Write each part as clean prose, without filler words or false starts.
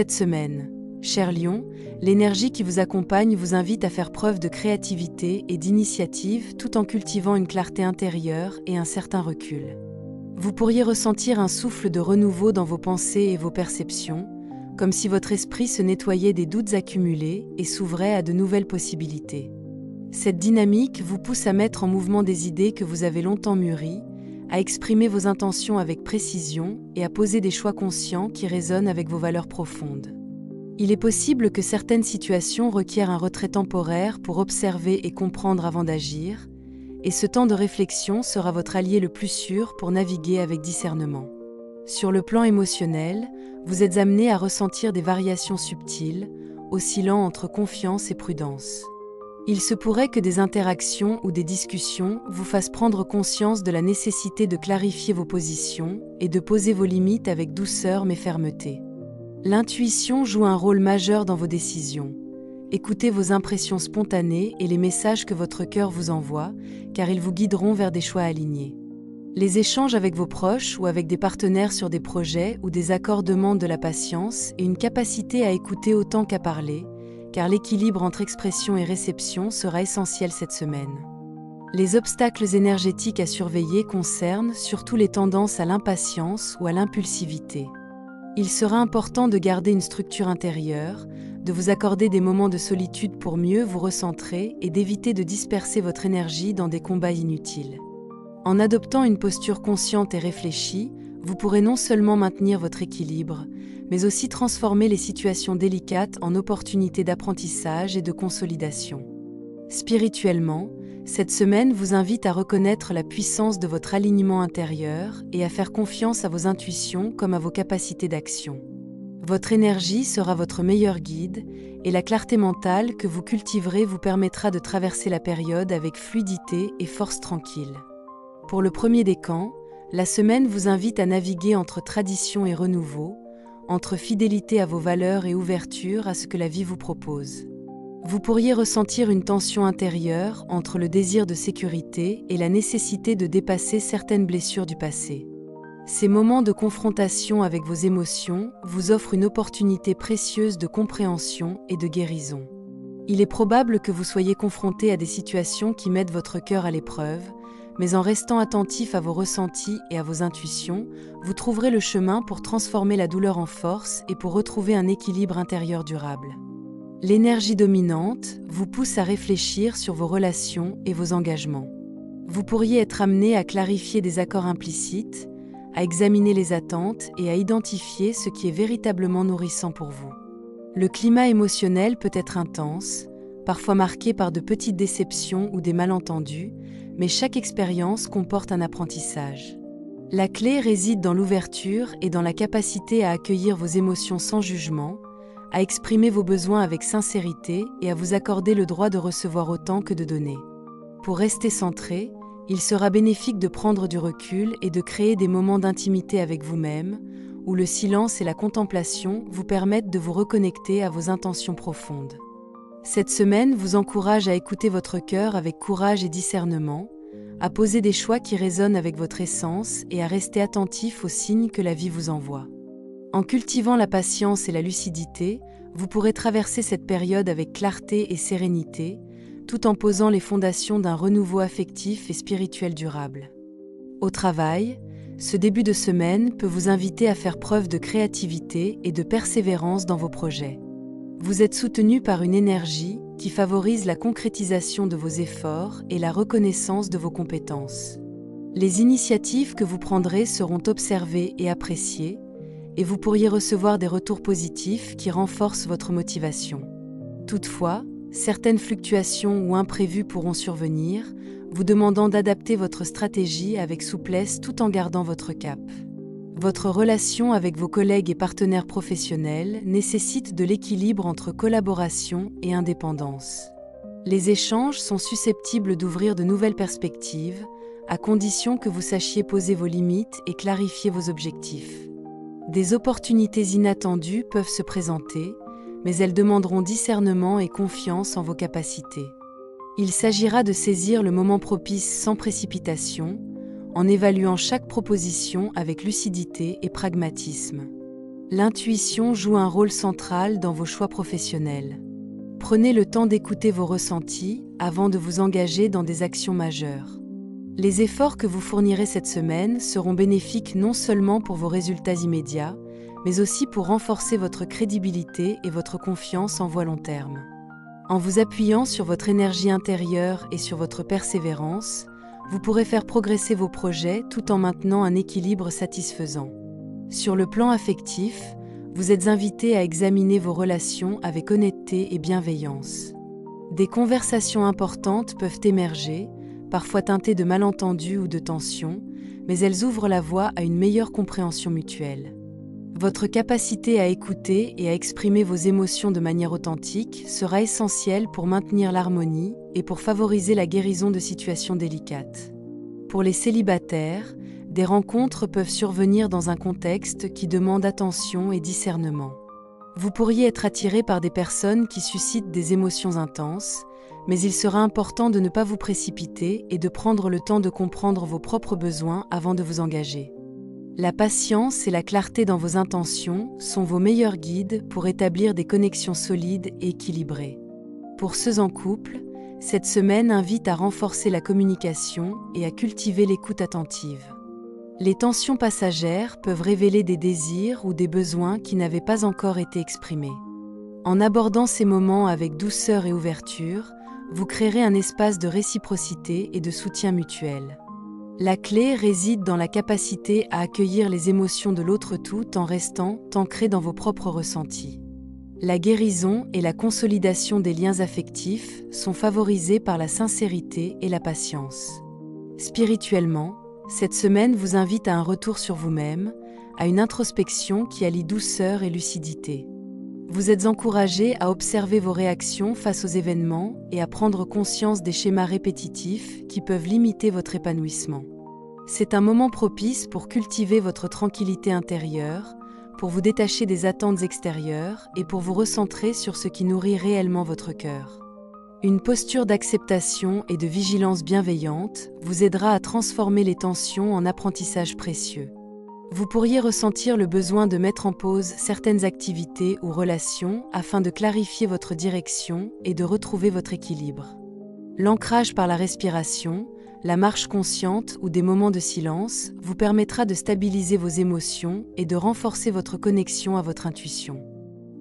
cette semaine. Cher Lion, l'énergie qui vous accompagne vous invite à faire preuve de créativité et d'initiative tout en cultivant une clarté intérieure et un certain recul. Vous pourriez ressentir un souffle de renouveau dans vos pensées et vos perceptions, comme si votre esprit se nettoyait des doutes accumulés et s'ouvrait à de nouvelles possibilités. Cette dynamique vous pousse à mettre en mouvement des idées que vous avez longtemps mûries, à exprimer vos intentions avec précision et à poser des choix conscients qui résonnent avec vos valeurs profondes. Il est possible que certaines situations requièrent un retrait temporaire pour observer et comprendre avant d'agir, et ce temps de réflexion sera votre allié le plus sûr pour naviguer avec discernement. Sur le plan émotionnel, vous êtes amené à ressentir des variations subtiles, oscillant entre confiance et prudence. Il se pourrait que des interactions ou des discussions vous fassent prendre conscience de la nécessité de clarifier vos positions et de poser vos limites avec douceur mais fermeté. L'intuition joue un rôle majeur dans vos décisions. Écoutez vos impressions spontanées et les messages que votre cœur vous envoie, car ils vous guideront vers des choix alignés. Les échanges avec vos proches ou avec des partenaires sur des projets ou des accords demandent de la patience et une capacité à écouter autant qu'à parler, car l'équilibre entre expression et réception sera essentiel cette semaine. Les obstacles énergétiques à surveiller concernent surtout les tendances à l'impatience ou à l'impulsivité. Il sera important de garder une structure intérieure, de vous accorder des moments de solitude pour mieux vous recentrer et d'éviter de disperser votre énergie dans des combats inutiles. En adoptant une posture consciente et réfléchie, vous pourrez non seulement maintenir votre équilibre, mais aussi transformer les situations délicates en opportunités d'apprentissage et de consolidation. Spirituellement, cette semaine vous invite à reconnaître la puissance de votre alignement intérieur et à faire confiance à vos intuitions comme à vos capacités d'action. Votre énergie sera votre meilleur guide et la clarté mentale que vous cultiverez vous permettra de traverser la période avec fluidité et force tranquille. Pour le premier décan, la semaine vous invite à naviguer entre tradition et renouveau, entre fidélité à vos valeurs et ouverture à ce que la vie vous propose. Vous pourriez ressentir une tension intérieure entre le désir de sécurité et la nécessité de dépasser certaines blessures du passé. Ces moments de confrontation avec vos émotions vous offrent une opportunité précieuse de compréhension et de guérison. Il est probable que vous soyez confronté à des situations qui mettent votre cœur à l'épreuve, mais en restant attentif à vos ressentis et à vos intuitions, vous trouverez le chemin pour transformer la douleur en force et pour retrouver un équilibre intérieur durable. L'énergie dominante vous pousse à réfléchir sur vos relations et vos engagements. Vous pourriez être amené à clarifier des accords implicites, à examiner les attentes et à identifier ce qui est véritablement nourrissant pour vous. Le climat émotionnel peut être intense, parfois marqué par de petites déceptions ou des malentendus, mais chaque expérience comporte un apprentissage. La clé réside dans l'ouverture et dans la capacité à accueillir vos émotions sans jugement, à exprimer vos besoins avec sincérité et à vous accorder le droit de recevoir autant que de donner. Pour rester centré, il sera bénéfique de prendre du recul et de créer des moments d'intimité avec vous-même, où le silence et la contemplation vous permettent de vous reconnecter à vos intentions profondes. Cette semaine vous encourage à écouter votre cœur avec courage et discernement, à poser des choix qui résonnent avec votre essence et à rester attentif aux signes que la vie vous envoie. En cultivant la patience et la lucidité, vous pourrez traverser cette période avec clarté et sérénité, tout en posant les fondations d'un renouveau affectif et spirituel durable. Au travail, ce début de semaine peut vous inviter à faire preuve de créativité et de persévérance dans vos projets. Vous êtes soutenu par une énergie qui favorise la concrétisation de vos efforts et la reconnaissance de vos compétences. Les initiatives que vous prendrez seront observées et appréciées, et vous pourriez recevoir des retours positifs qui renforcent votre motivation. Toutefois, certaines fluctuations ou imprévus pourront survenir, vous demandant d'adapter votre stratégie avec souplesse tout en gardant votre cap. Votre relation avec vos collègues et partenaires professionnels nécessite de l'équilibre entre collaboration et indépendance. Les échanges sont susceptibles d'ouvrir de nouvelles perspectives, à condition que vous sachiez poser vos limites et clarifier vos objectifs. Des opportunités inattendues peuvent se présenter, mais elles demanderont discernement et confiance en vos capacités. Il s'agira de saisir le moment propice sans précipitation, en évaluant chaque proposition avec lucidité et pragmatisme. L'intuition joue un rôle central dans vos choix professionnels. Prenez le temps d'écouter vos ressentis avant de vous engager dans des actions majeures. Les efforts que vous fournirez cette semaine seront bénéfiques non seulement pour vos résultats immédiats, mais aussi pour renforcer votre crédibilité et votre confiance en vue long terme. En vous appuyant sur votre énergie intérieure et sur votre persévérance, vous pourrez faire progresser vos projets tout en maintenant un équilibre satisfaisant. Sur le plan affectif, vous êtes invité à examiner vos relations avec honnêteté et bienveillance. Des conversations importantes peuvent émerger, parfois teintées de malentendus ou de tensions, mais elles ouvrent la voie à une meilleure compréhension mutuelle. Votre capacité à écouter et à exprimer vos émotions de manière authentique sera essentielle pour maintenir l'harmonie et pour favoriser la guérison de situations délicates. Pour les célibataires, des rencontres peuvent survenir dans un contexte qui demande attention et discernement. Vous pourriez être attiré par des personnes qui suscitent des émotions intenses, mais il sera important de ne pas vous précipiter et de prendre le temps de comprendre vos propres besoins avant de vous engager. La patience et la clarté dans vos intentions sont vos meilleurs guides pour établir des connexions solides et équilibrées. Pour ceux en couple, cette semaine invite à renforcer la communication et à cultiver l'écoute attentive. Les tensions passagères peuvent révéler des désirs ou des besoins qui n'avaient pas encore été exprimés. En abordant ces moments avec douceur et ouverture, vous créerez un espace de réciprocité et de soutien mutuel. La clé réside dans la capacité à accueillir les émotions de l'autre tout en restant ancré dans vos propres ressentis. La guérison et la consolidation des liens affectifs sont favorisées par la sincérité et la patience. Spirituellement, cette semaine vous invite à un retour sur vous-même, à une introspection qui allie douceur et lucidité. Vous êtes encouragé à observer vos réactions face aux événements et à prendre conscience des schémas répétitifs qui peuvent limiter votre épanouissement. C'est un moment propice pour cultiver votre tranquillité intérieure, pour vous détacher des attentes extérieures et pour vous recentrer sur ce qui nourrit réellement votre cœur. Une posture d'acceptation et de vigilance bienveillante vous aidera à transformer les tensions en apprentissage précieux. Vous pourriez ressentir le besoin de mettre en pause certaines activités ou relations afin de clarifier votre direction et de retrouver votre équilibre. L'ancrage par la respiration, la marche consciente ou des moments de silence vous permettra de stabiliser vos émotions et de renforcer votre connexion à votre intuition.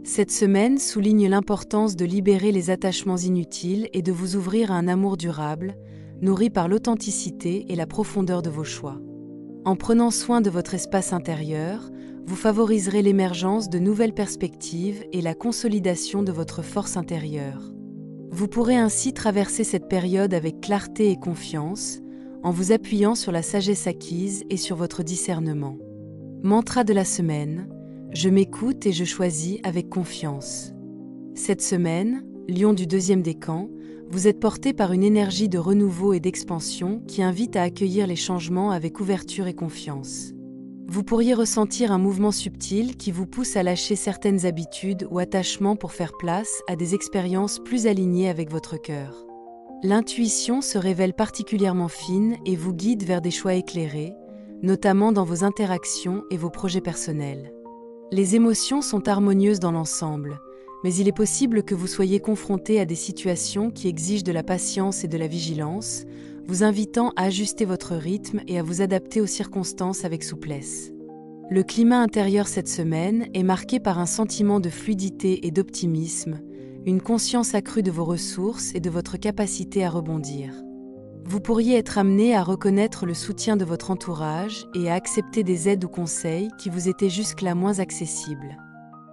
Cette semaine souligne l'importance de libérer les attachements inutiles et de vous ouvrir à un amour durable, nourri par l'authenticité et la profondeur de vos choix. En prenant soin de votre espace intérieur, vous favoriserez l'émergence de nouvelles perspectives et la consolidation de votre force intérieure. Vous pourrez ainsi traverser cette période avec clarté et confiance, en vous appuyant sur la sagesse acquise et sur votre discernement. Mantra de la semaine: je m'écoute et je choisis avec confiance. Cette semaine, Lion du 2e décan, vous êtes porté par une énergie de renouveau et d'expansion qui invite à accueillir les changements avec ouverture et confiance. Vous pourriez ressentir un mouvement subtil qui vous pousse à lâcher certaines habitudes ou attachements pour faire place à des expériences plus alignées avec votre cœur. L'intuition se révèle particulièrement fine et vous guide vers des choix éclairés, notamment dans vos interactions et vos projets personnels. Les émotions sont harmonieuses dans l'ensemble, mais il est possible que vous soyez confronté à des situations qui exigent de la patience et de la vigilance, vous invitant à ajuster votre rythme et à vous adapter aux circonstances avec souplesse. Le climat intérieur cette semaine est marqué par un sentiment de fluidité et d'optimisme, une conscience accrue de vos ressources et de votre capacité à rebondir. Vous pourriez être amené à reconnaître le soutien de votre entourage et à accepter des aides ou conseils qui vous étaient jusque-là moins accessibles.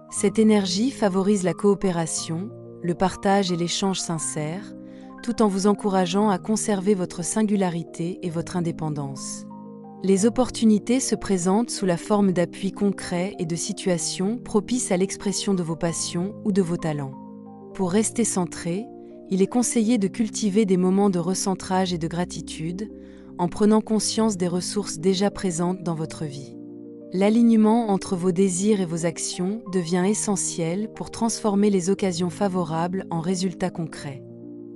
Cette énergie favorise la coopération, le partage et l'échange sincère, tout en vous encourageant à conserver votre singularité et votre indépendance. Les opportunités se présentent sous la forme d'appuis concrets et de situations propices à l'expression de vos passions ou de vos talents. Pour rester centré, il est conseillé de cultiver des moments de recentrage et de gratitude, en prenant conscience des ressources déjà présentes dans votre vie. L'alignement entre vos désirs et vos actions devient essentiel pour transformer les occasions favorables en résultats concrets.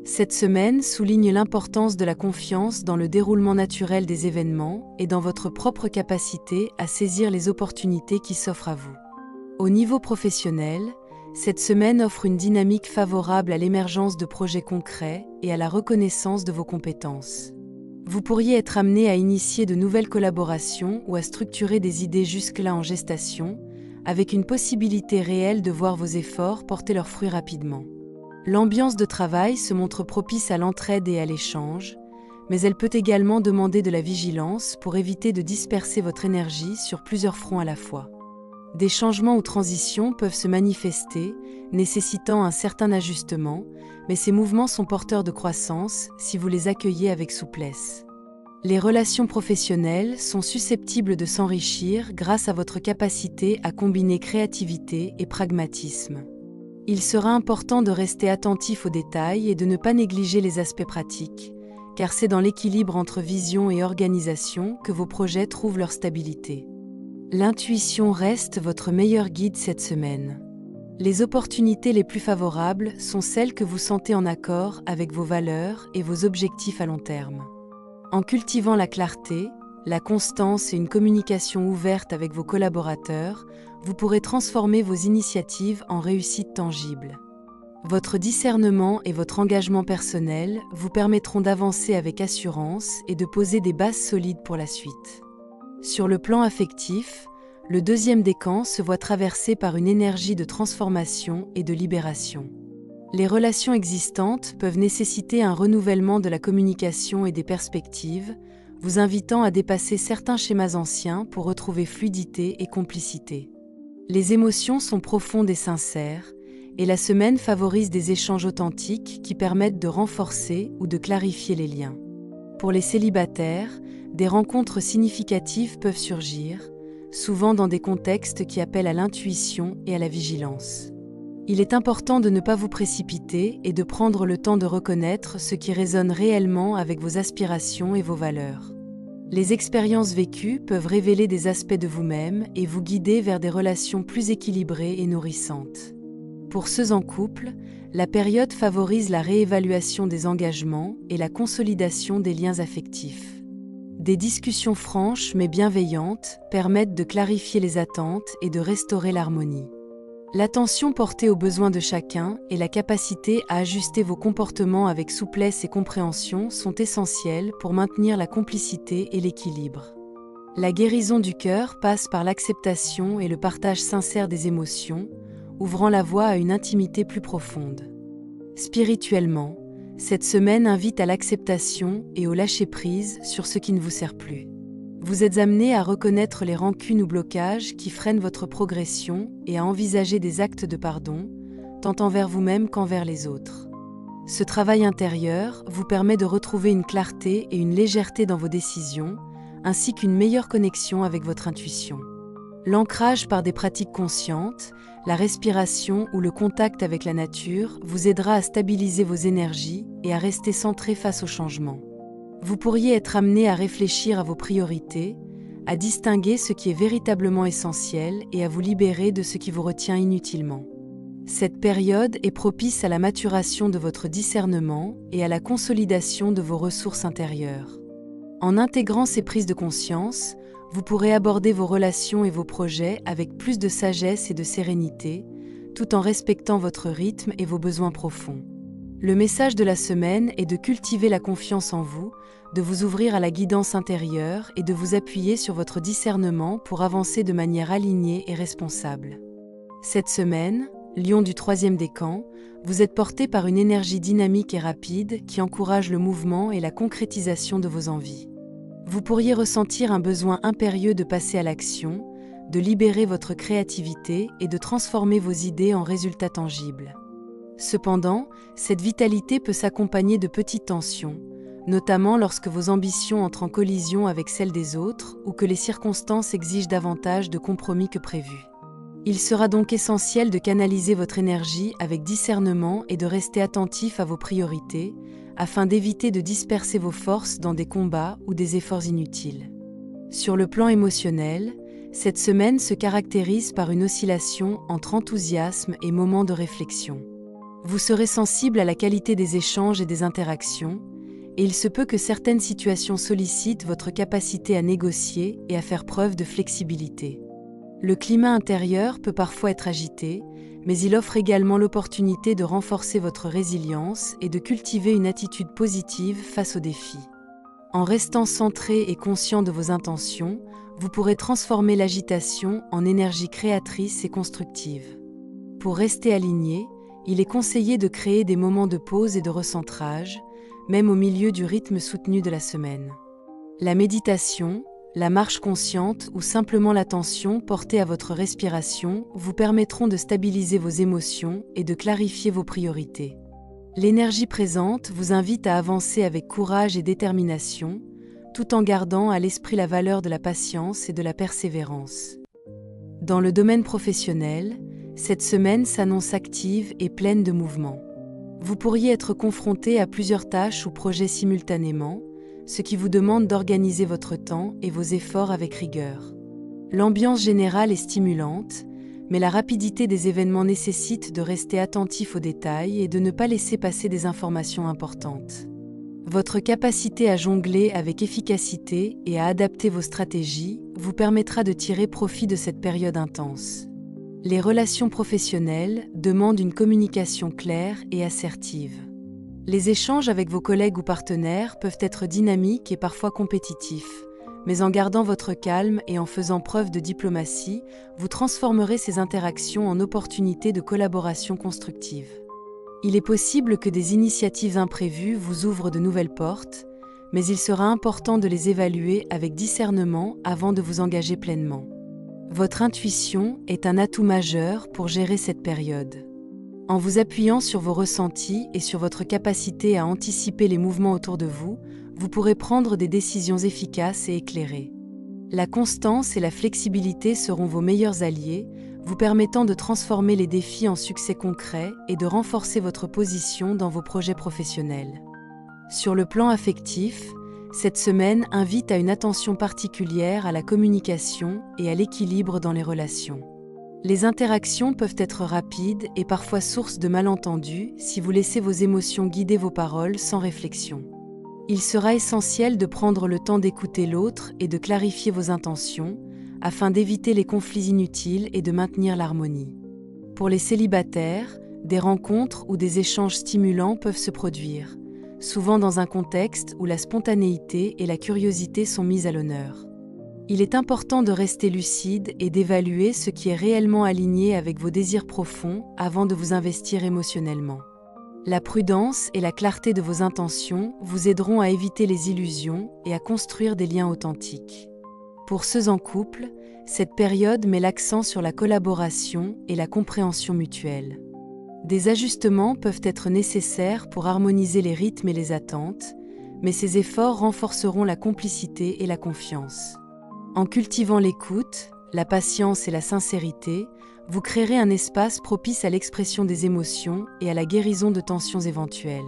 Cette semaine souligne l'importance de la confiance dans le déroulement naturel des événements et dans votre propre capacité à saisir les opportunités qui s'offrent à vous. Au niveau professionnel, cette semaine offre une dynamique favorable à l'émergence de projets concrets et à la reconnaissance de vos compétences. Vous pourriez être amené à initier de nouvelles collaborations ou à structurer des idées jusque-là en gestation, avec une possibilité réelle de voir vos efforts porter leurs fruits rapidement. L'ambiance de travail se montre propice à l'entraide et à l'échange, mais elle peut également demander de la vigilance pour éviter de disperser votre énergie sur plusieurs fronts à la fois. Des changements ou transitions peuvent se manifester, nécessitant un certain ajustement, mais ces mouvements sont porteurs de croissance si vous les accueillez avec souplesse. Les relations professionnelles sont susceptibles de s'enrichir grâce à votre capacité à combiner créativité et pragmatisme. Il sera important de rester attentif aux détails et de ne pas négliger les aspects pratiques, car c'est dans l'équilibre entre vision et organisation que vos projets trouvent leur stabilité. L'intuition reste votre meilleur guide cette semaine. Les opportunités les plus favorables sont celles que vous sentez en accord avec vos valeurs et vos objectifs à long terme. En cultivant la clarté, la constance et une communication ouverte avec vos collaborateurs, vous pourrez transformer vos initiatives en réussites tangibles. Votre discernement et votre engagement personnel vous permettront d'avancer avec assurance et de poser des bases solides pour la suite. Sur le plan affectif, le deuxième décan se voit traversé par une énergie de transformation et de libération. Les relations existantes peuvent nécessiter un renouvellement de la communication et des perspectives, vous invitant à dépasser certains schémas anciens pour retrouver fluidité et complicité. Les émotions sont profondes et sincères, et la semaine favorise des échanges authentiques qui permettent de renforcer ou de clarifier les liens. Pour les célibataires, des rencontres significatives peuvent surgir, souvent dans des contextes qui appellent à l'intuition et à la vigilance. Il est important de ne pas vous précipiter et de prendre le temps de reconnaître ce qui résonne réellement avec vos aspirations et vos valeurs. Les expériences vécues peuvent révéler des aspects de vous-même et vous guider vers des relations plus équilibrées et nourrissantes. Pour ceux en couple, la période favorise la réévaluation des engagements et la consolidation des liens affectifs. Des discussions franches mais bienveillantes permettent de clarifier les attentes et de restaurer l'harmonie. L'attention portée aux besoins de chacun et la capacité à ajuster vos comportements avec souplesse et compréhension sont essentielles pour maintenir la complicité et l'équilibre. La guérison du cœur passe par l'acceptation et le partage sincère des émotions, ouvrant la voie à une intimité plus profonde. Spirituellement, cette semaine invite à l'acceptation et au lâcher-prise sur ce qui ne vous sert plus. Vous êtes amené à reconnaître les rancunes ou blocages qui freinent votre progression et à envisager des actes de pardon, tant envers vous-même qu'envers les autres. Ce travail intérieur vous permet de retrouver une clarté et une légèreté dans vos décisions, ainsi qu'une meilleure connexion avec votre intuition. L'ancrage par des pratiques conscientes, la respiration ou le contact avec la nature vous aidera à stabiliser vos énergies et à rester centré face aux changements. Vous pourriez être amené à réfléchir à vos priorités, à distinguer ce qui est véritablement essentiel et à vous libérer de ce qui vous retient inutilement. Cette période est propice à la maturation de votre discernement et à la consolidation de vos ressources intérieures. En intégrant ces prises de conscience, vous pourrez aborder vos relations et vos projets avec plus de sagesse et de sérénité, tout en respectant votre rythme et vos besoins profonds. Le message de la semaine est de cultiver la confiance en vous, de vous ouvrir à la guidance intérieure et de vous appuyer sur votre discernement pour avancer de manière alignée et responsable. Cette semaine, Lion du 3e décan, vous êtes porté par une énergie dynamique et rapide qui encourage le mouvement et la concrétisation de vos envies. Vous pourriez ressentir un besoin impérieux de passer à l'action, de libérer votre créativité et de transformer vos idées en résultats tangibles. Cependant, cette vitalité peut s'accompagner de petites tensions, notamment lorsque vos ambitions entrent en collision avec celles des autres ou que les circonstances exigent davantage de compromis que prévu. Il sera donc essentiel de canaliser votre énergie avec discernement et de rester attentif à vos priorités, afin d'éviter de disperser vos forces dans des combats ou des efforts inutiles. Sur le plan émotionnel, cette semaine se caractérise par une oscillation entre enthousiasme et moments de réflexion. Vous serez sensible à la qualité des échanges et des interactions, et il se peut que certaines situations sollicitent votre capacité à négocier et à faire preuve de flexibilité. Le climat intérieur peut parfois être agité, mais il offre également l'opportunité de renforcer votre résilience et de cultiver une attitude positive face aux défis. En restant centré et conscient de vos intentions, vous pourrez transformer l'agitation en énergie créatrice et constructive. Pour rester aligné, il est conseillé de créer des moments de pause et de recentrage, même au milieu du rythme soutenu de la semaine. La méditation, la marche consciente ou simplement l'attention portée à votre respiration vous permettront de stabiliser vos émotions et de clarifier vos priorités. L'énergie présente vous invite à avancer avec courage et détermination, tout en gardant à l'esprit la valeur de la patience et de la persévérance. Dans le domaine professionnel, cette semaine s'annonce active et pleine de mouvements. Vous pourriez être confronté à plusieurs tâches ou projets simultanément, ce qui vous demande d'organiser votre temps et vos efforts avec rigueur. L'ambiance générale est stimulante, mais la rapidité des événements nécessite de rester attentif aux détails et de ne pas laisser passer des informations importantes. Votre capacité à jongler avec efficacité et à adapter vos stratégies vous permettra de tirer profit de cette période intense. Les relations professionnelles demandent une communication claire et assertive. Les échanges avec vos collègues ou partenaires peuvent être dynamiques et parfois compétitifs, mais en gardant votre calme et en faisant preuve de diplomatie, vous transformerez ces interactions en opportunités de collaboration constructive. Il est possible que des initiatives imprévues vous ouvrent de nouvelles portes, mais il sera important de les évaluer avec discernement avant de vous engager pleinement. Votre intuition est un atout majeur pour gérer cette période. En vous appuyant sur vos ressentis et sur votre capacité à anticiper les mouvements autour de vous, vous pourrez prendre des décisions efficaces et éclairées. La constance et la flexibilité seront vos meilleurs alliés, vous permettant de transformer les défis en succès concrets et de renforcer votre position dans vos projets professionnels. Sur le plan affectif, cette semaine invite à une attention particulière à la communication et à l'équilibre dans les relations. Les interactions peuvent être rapides et parfois source de malentendus si vous laissez vos émotions guider vos paroles sans réflexion. Il sera essentiel de prendre le temps d'écouter l'autre et de clarifier vos intentions, afin d'éviter les conflits inutiles et de maintenir l'harmonie. Pour les célibataires, des rencontres ou des échanges stimulants peuvent se produire, souvent dans un contexte où la spontanéité et la curiosité sont mises à l'honneur. Il est important de rester lucide et d'évaluer ce qui est réellement aligné avec vos désirs profonds avant de vous investir émotionnellement. La prudence et la clarté de vos intentions vous aideront à éviter les illusions et à construire des liens authentiques. Pour ceux en couple, cette période met l'accent sur la collaboration et la compréhension mutuelle. Des ajustements peuvent être nécessaires pour harmoniser les rythmes et les attentes, mais ces efforts renforceront la complicité et la confiance. En cultivant l'écoute, la patience et la sincérité, vous créerez un espace propice à l'expression des émotions et à la guérison de tensions éventuelles.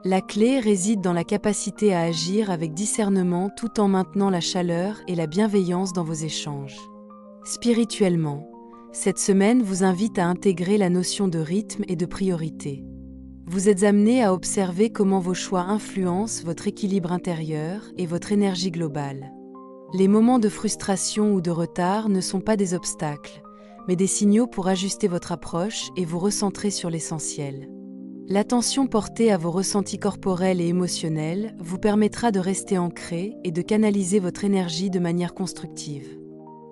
La clé réside dans la capacité à agir avec discernement tout en maintenant la chaleur et la bienveillance dans vos échanges. Spirituellement, cette semaine vous invite à intégrer la notion de rythme et de priorité. Vous êtes amené à observer comment vos choix influencent votre équilibre intérieur et votre énergie globale. Les moments de frustration ou de retard ne sont pas des obstacles, mais des signaux pour ajuster votre approche et vous recentrer sur l'essentiel. L'attention portée à vos ressentis corporels et émotionnels vous permettra de rester ancré et de canaliser votre énergie de manière constructive.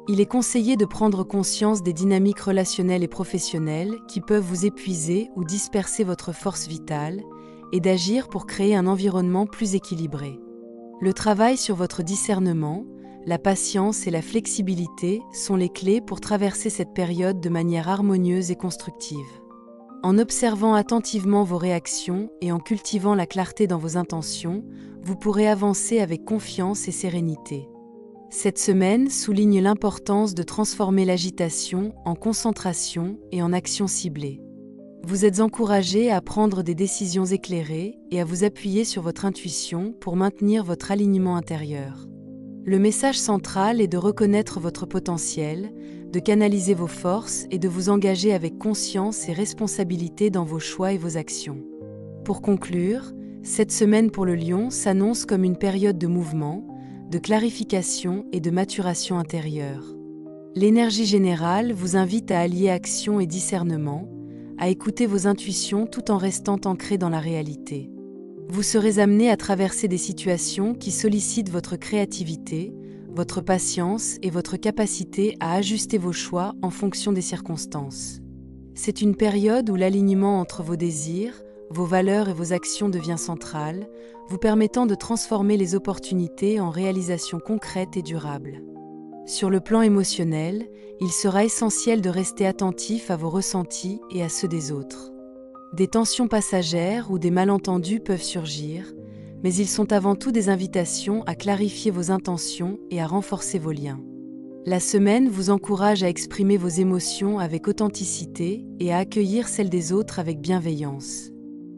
Il est conseillé de prendre conscience des dynamiques relationnelles et professionnelles qui peuvent vous épuiser ou disperser votre force vitale et d'agir pour créer un environnement plus équilibré. Le travail sur votre discernement, la patience et la flexibilité sont les clés pour traverser cette période de manière harmonieuse et constructive. En observant attentivement vos réactions et en cultivant la clarté dans vos intentions, vous pourrez avancer avec confiance et sérénité. Cette semaine souligne l'importance de transformer l'agitation en concentration et en action ciblée. Vous êtes encouragé à prendre des décisions éclairées et à vous appuyer sur votre intuition pour maintenir votre alignement intérieur. Le message central est de reconnaître votre potentiel, de canaliser vos forces et de vous engager avec conscience et responsabilité dans vos choix et vos actions. Pour conclure, cette semaine pour le Lion s'annonce comme une période de mouvement, de clarification et de maturation intérieure. L'énergie générale vous invite à allier action et discernement, à écouter vos intuitions tout en restant ancré dans la réalité. Vous serez amené à traverser des situations qui sollicitent votre créativité, votre patience et votre capacité à ajuster vos choix en fonction des circonstances. C'est une période où l'alignement entre vos désirs, vos valeurs et vos actions devient central, vous permettant de transformer les opportunités en réalisations concrètes et durables. Sur le plan émotionnel, il sera essentiel de rester attentif à vos ressentis et à ceux des autres. Des tensions passagères ou des malentendus peuvent surgir, mais ils sont avant tout des invitations à clarifier vos intentions et à renforcer vos liens. La semaine vous encourage à exprimer vos émotions avec authenticité et à accueillir celles des autres avec bienveillance.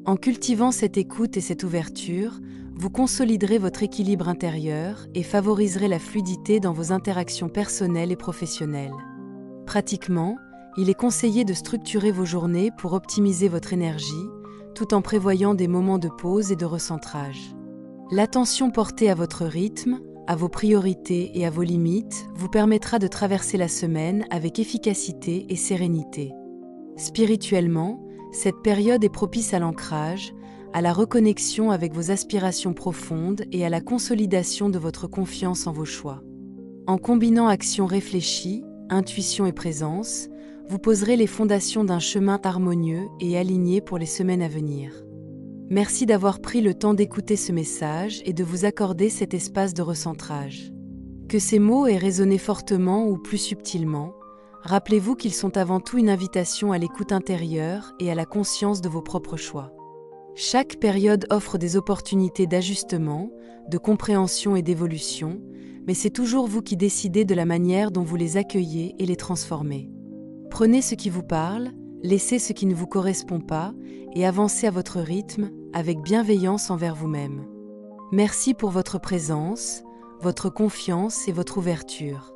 En cultivant cette écoute et cette ouverture, vous consoliderez votre équilibre intérieur et favoriserez la fluidité dans vos interactions personnelles et professionnelles. Pratiquement, il est conseillé de structurer vos journées pour optimiser votre énergie, tout en prévoyant des moments de pause et de recentrage. L'attention portée à votre rythme, à vos priorités et à vos limites vous permettra de traverser la semaine avec efficacité et sérénité. Spirituellement, cette période est propice à l'ancrage, à la reconnexion avec vos aspirations profondes et à la consolidation de votre confiance en vos choix. En combinant action réfléchie, intuition et présence, vous poserez les fondations d'un chemin harmonieux et aligné pour les semaines à venir. Merci d'avoir pris le temps d'écouter ce message et de vous accorder cet espace de recentrage. Que ces mots aient résonné fortement ou plus subtilement, rappelez-vous qu'ils sont avant tout une invitation à l'écoute intérieure et à la conscience de vos propres choix. Chaque période offre des opportunités d'ajustement, de compréhension et d'évolution, mais c'est toujours vous qui décidez de la manière dont vous les accueillez et les transformez. Prenez ce qui vous parle, laissez ce qui ne vous correspond pas et avancez à votre rythme, avec bienveillance envers vous-même. Merci pour votre présence, votre confiance et votre ouverture.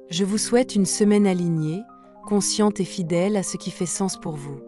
Je vous souhaite une semaine alignée, consciente et fidèle à ce qui fait sens pour vous.